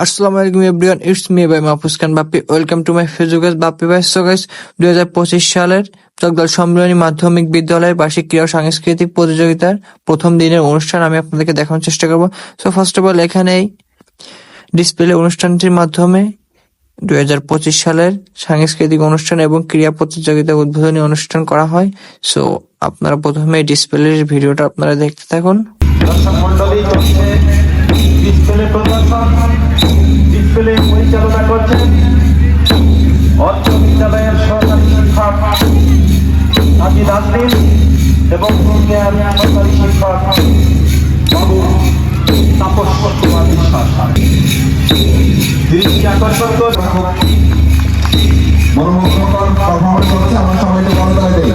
আসসালামু আলাইকুম everyone, it's me বাই Mahfuz Khan Bappy. Welcome to my Facebook page Bappy ভাই। সো গাইস, 2025 সালের চকদল সম্মিলনী মাধ্যমিক বিদ্যালয়ের বার্ষিক ক্রীড়া ও সাংস্কৃতিক প্রতিযোগিতার প্রথম দিনের অনুষ্ঠান আমি আপনাদেরকে দেখানোর চেষ্টা করব। সো ফার্স্ট অফ অল, এখানেই ডিসপ্লে অনুষ্ঠানটির মাধ্যমে 2025 সালের সাংস্কৃতিক অনুষ্ঠান এবং ক্রীড়া প্রতিযোগিতা উদ্বোধনী অনুষ্ঠান করা হয়। সো আপনারা প্রথমে ডিসপ্লের ভিডিওটা আপনারা দেখতে থাকুন। দর্শক মন্ডলী, চলছে ডিসপ্লে প্রদর্শন। ডিসপ্লে পরিচালনা করছেন অর্থ বিদ্যালয়ের সহকারী শিক্ষক সাজিদ আজমিন এবং সিনিয়র সহকারী শিক্ষক বাবু তাপস কুমার বিশ্বাস। দৃষ্টি আকর্ষণ করে মনোমুগ্ধকর পারফরমেন্স করছে। আমরা সবাইকে বলা দেয়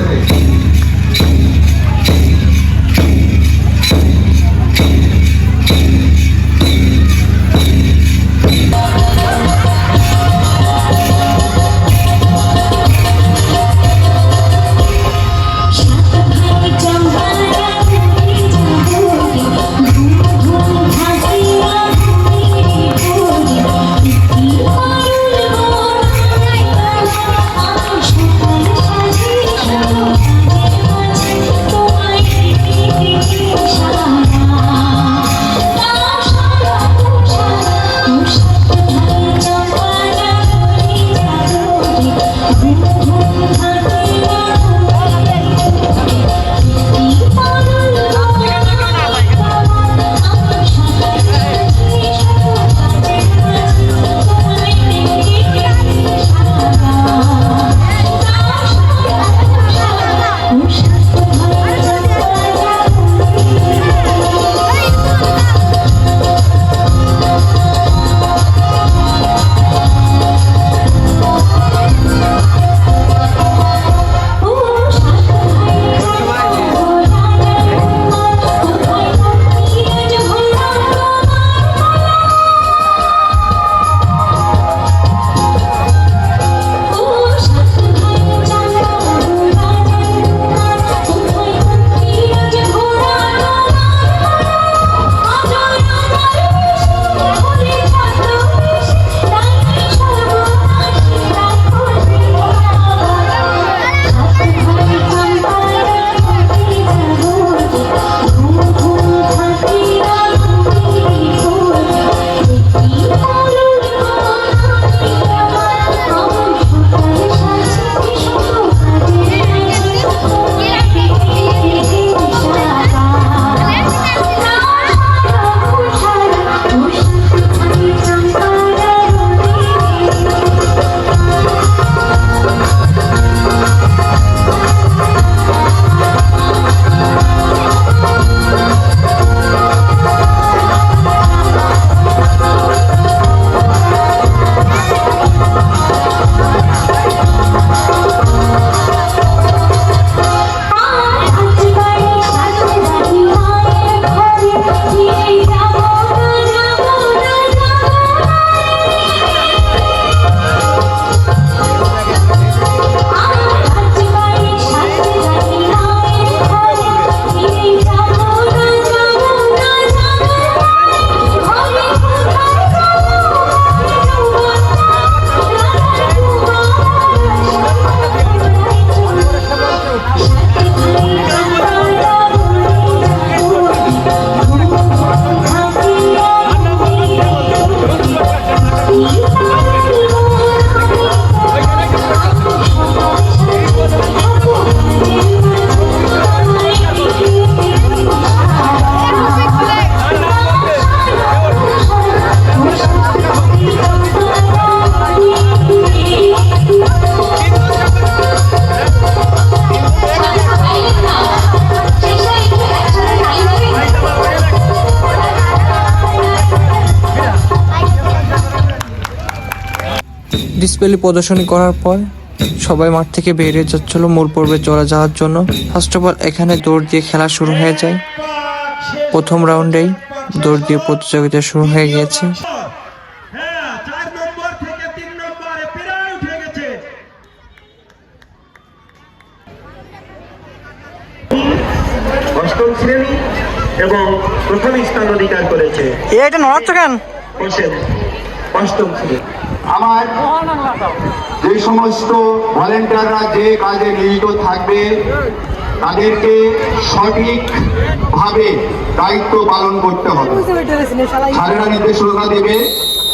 ডিসপ্লে প্রদর্শনী করার পর সবাই মাঠ থেকে বেরিয়ে যাচ্ছিল মূল পর্বে চলে যাওয়ার জন্য। ফার্স্ট অফ অল, এখানে দৌড় দিয়ে খেলা শুরু হয়ে যায়। প্রথম রাউন্ডেই দৌড় দিয়ে প্রতিযোগিতা শুরু হয়ে গিয়েছে। অষ্টম শ্রেণী এবং প্রথম স্থান অধিকার করেছে। এটা নড়াচ্ছ কেন? অষ্টম শ্রেণী। আমার যে সমস্ত ভলেন্টিয়াররা যে কাজে নিয়োজিত থাকবে তাদেরকে সঠিকভাবে দায়িত্ব পালন করতে হবে। স্যারেরা নির্দেশনা দেবে,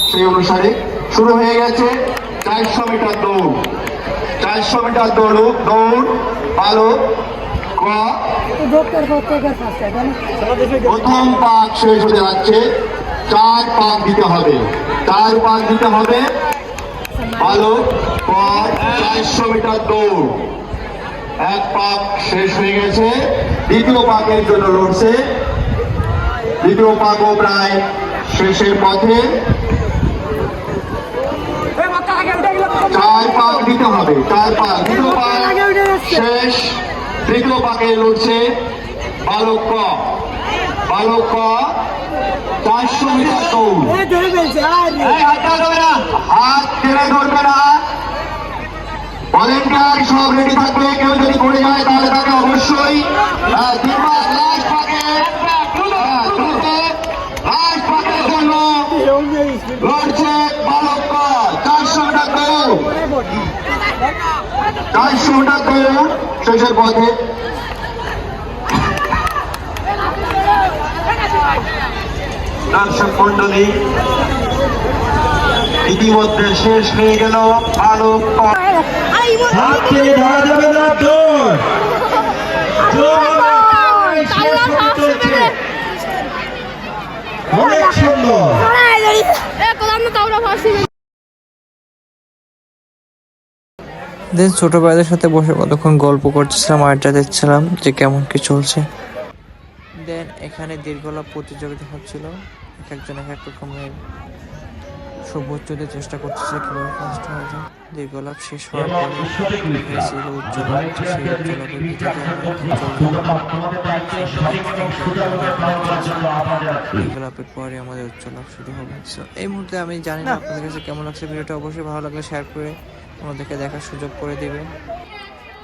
সেই অনুসারে শুরু হয়ে গেছে 400 মিটার দৌড়। 400 মিটার দৌড় বালক ক প্রথম পাক শেষ হতে যাচ্ছে, 4 পাক দিতে হবে। 4 পাক দিতে হবে বালক ক। 400 মিটার দৌড় 1 পাক শেষ হয়ে গেছে, দ্বিতীয় পাকের জন্য লড়ছে। দ্বিতীয় পাকও প্রায় শেষের পথে। 4 পাক দিতে হবে, 4 পাক। দ্বিতীয় পাক শেষ, তৃতীয় পাকে লড়ছে বালক ক। বালক ক 400 মিটার দৌড়। হাত টেনে ধরবে না, ভলেন্টিয়ার সব রেডি থাকবে। কেউ যদি পড়ে যায় তাহলে তাকে অবশ্যই লাস্ট পাকের জন্য লড়ছে বালক ক। 400 মিটার দৌড়, 400 মিটার দৌড় শেষের পথে। দর্শক মন্ডলী, ইতিমধ্যে শেষ হয়ে গেল বালক ক। হাত টেনে ধরা যাবে না, দৌড় অনেক সুন্দর। দেন ছোট ভাইদের সাথে বসে কতক্ষণ গল্প করতেছিলাম, আড্ডা দিচ্ছিলাম যে কেমন কি চলছে। দেন এখানে দীর্ঘলাভ প্রতিযোগিতা হচ্ছিল, এক একজন এক এক রকমের সর্বোচ্চ দিয়ে চেষ্টা করতেছে কিভাবে ফার্স্ট হওয়া যায়। দীর্ঘলাভ শেষ হওয়ার পরে হয়েছিল উজ্জ্বলাভ। সেই উজ্জ্বলাভের ভিতরে দীর্ঘলাভের পরে আমাদের উজ্জ্বলাভ শুরু হবে। সো এই মুহূর্তে আমি জানি না আপনাদের কাছে কেমন লাগছে ভিডিওটা, অবশ্যই ভালো লাগলে শেয়ার করে অন্যদেরকে দেখার সুযোগ করে দিবেন।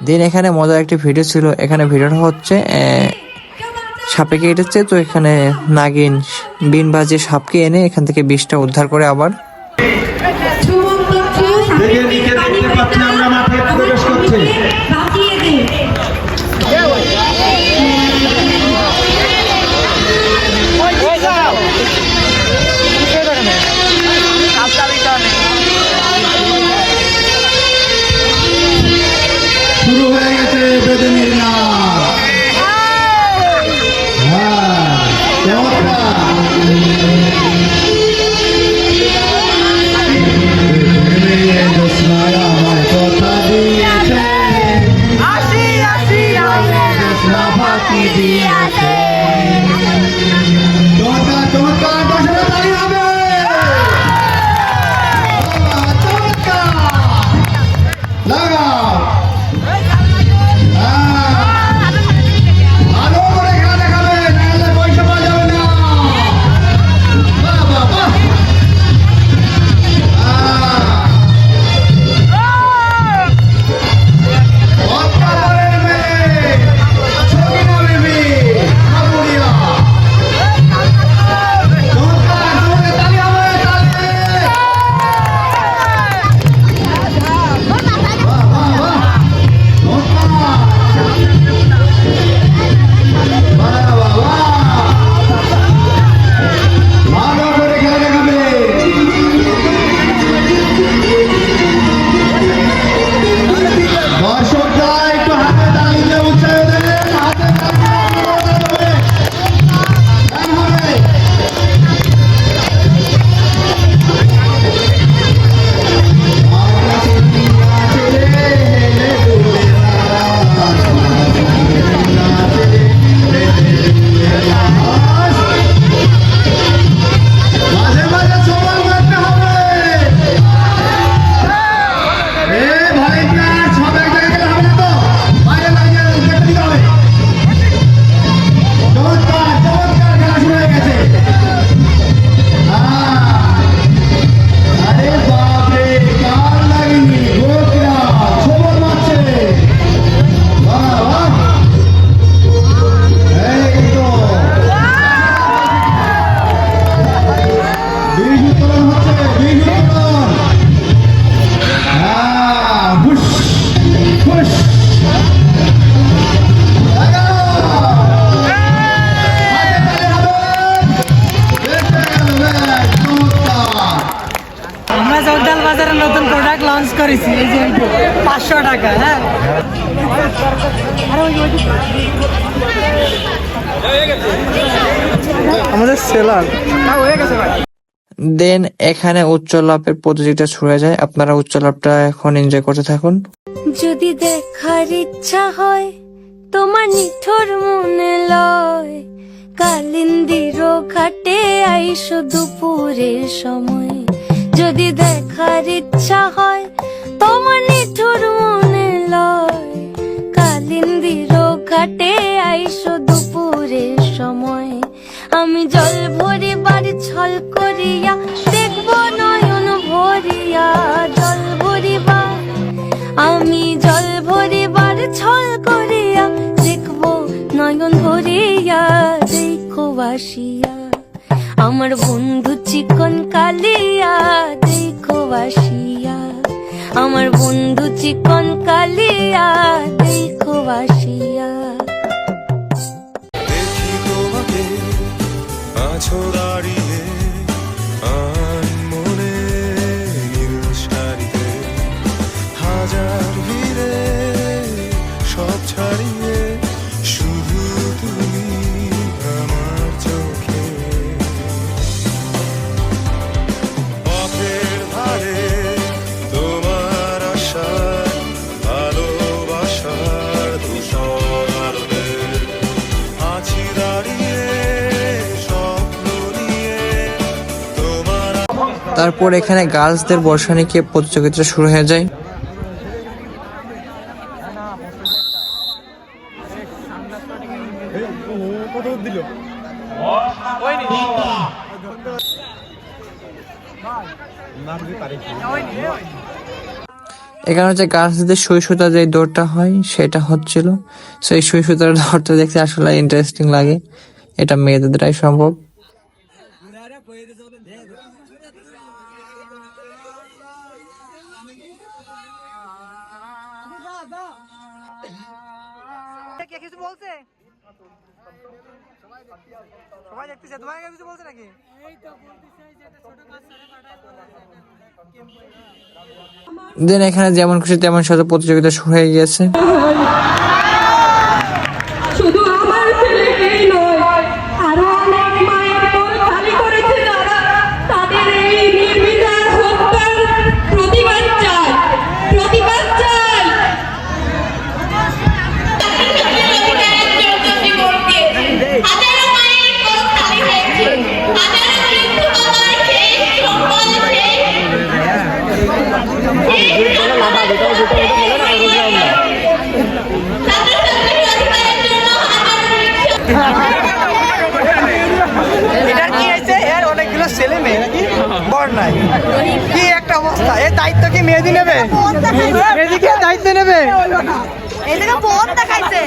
দেন এখানে মজার একটি ভিডিও ছিল। এখানে ভিডিওটা হচ্ছে সাপে কেটেছে, তো এখানে নাগিন বিন বাজিয়ে সাপকে এনে এখান থেকে বিষটা উদ্ধার করে আবার দেখতে পাচ্ছি আমরা মাঠে প্রবেশ করছি। শুরু হয়ে গেছে বেদনীর নাচ। আমার কথা দিয়েছে বাজারে নতুন প্রোডাক্ট লঞ্চ করেছি, এই যে 500 টাকা। হ্যাঁ, আমাদের সেলার হয়ে গেছে ভাই। দেন এখানে উচ্চ লাভের প্রতিযোগিতা শুরু হয়ে যায়। আপনারা উচ্চ লাভটা এখন এনজয় করতে থাকুন। যদি দেখার ইচ্ছা হয় তোমার নিঠোর মনে লয়, কালিন্দির ঘাটে আইসো দুপুরের সময়। যদি দেখার ইচ্ছা হয় তোমার নিঠোর মনে লয়, কালিন্দির ঘাটে আইসো দুপুরের সময়। আমি জল ভরিবার ছল করিয়া দেখবো নয়ন ভরিয়া, জল ভরিবা আমি জল ভরিবার ছল করিয়া দেখবো নয়ন ভরিয়া। দেখো বাসিয়া আমার বন্ধু চিকন কালিয়া, দেখো বাসিয়া আমার বন্ধু চিকন কালিয়া, দেখো বাসিয়া। দেখি তোমাকে আছো দাঁড়িয়ে মনে নীল শাড়িতে, হাজার ভিড়ে সব ছাড়িয়ে শুধু তুমি আমার চোখে। পথের ধারে তোমার আশায় ভালোবাসার ধূসর আলোতে আছি দাঁড়িয়ে স্বপ্ন নিয়ে তোমার। তারপর এখানে গার্লসদের বর্ষা নিয়ে প্রতিযোগিতা শুরু হয়ে যায়। এখানে হচ্ছে গার্লসদের সহিষ্ণুতা যে দৌড়টা হয় সেটা হচ্ছিল। সেই সহিষ্ণুতার দৌড়টা দেখতে আসলে ইন্টারেস্টিং লাগে। এটা মেয়েদের দ্বারাই সম্ভব। কিছু বলছে সবাই দেখতেছে, তোমাকে কিছু বলছে নাকি? দেন এখানে যেমন খুশি তেমন সাথে প্রতিযোগিতা শুরু হয়ে গিয়েছে। শুধু আমার ছেলেকেই নয়, আরো অনেক মায়ের মন খালি করেছে যারা, তাদের এই নির্বিচার হত্যার প্রতিবাদ চাই, প্রতিবাদ চাই। হাজারো মায়ের মন খালি হয়েছে, হাজারো মৃত্যু বাবার শেষ সম্বল এটার কি হয়েছে? এর অনেকগুলো ছেলে মেয়ে নাকি বর নাই, কি একটা অবস্থা। এর দায়িত্ব কি মেহেদি নেবে? মেহেদিকে দায়িত্ব নেবে? এদিকে বোন দেখাইছে।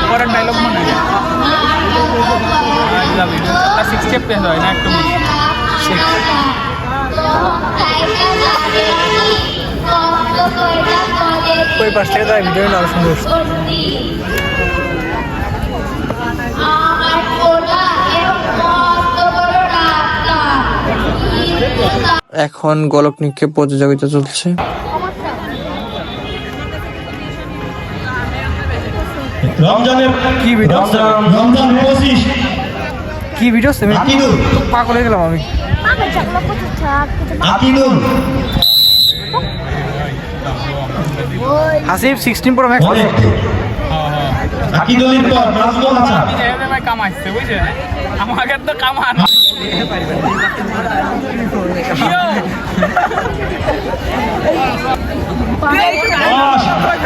পরের ডায়লগ মনে হয় 6 চ্যাপ্টার হয় না একটু ওই পাশ থেকে তাই ভিডিও না সুন্দর। এখন গোলক নিক্ষেপ প্রতিযোগিতা চলছে। রমজানের কি ভিডিও রমজান 25 কি ভিডিও আকিদুল পাগল হয়ে গেলাম আমি। আকিদুল হাসিব 16 প্রো ম্যাক্স অনেক আকিদুলের পর নাজমুল হাসান ভাই কামাইছে বুঝছেন আমাকে তো কামান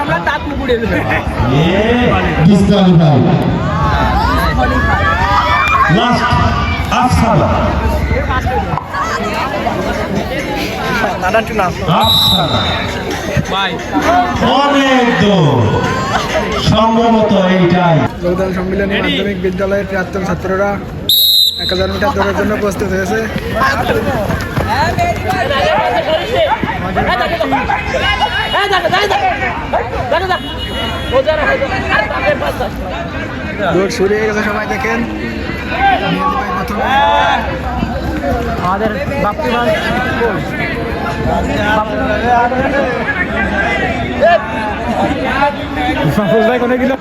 আমরা দাঁত মুকুড়ে দেবে বিস্তারিত ভাই লাস্ট আফসানা দাদা একটু নাচ। আফসানা ভাই অনেক দূর সম্ভবত এইটাই যোগদান সম্মেলনী মাধ্যমিক বিদ্যালয়ের প্রাক্তন ছাত্ররা 1000 মিটার দৌড়ের জন্য প্রস্তুত হয়েছে। দৌড় শুরু হয়ে গেছে, সবাই দেখেন। আমাদের বাপ্পি ভাই কোনে গেল?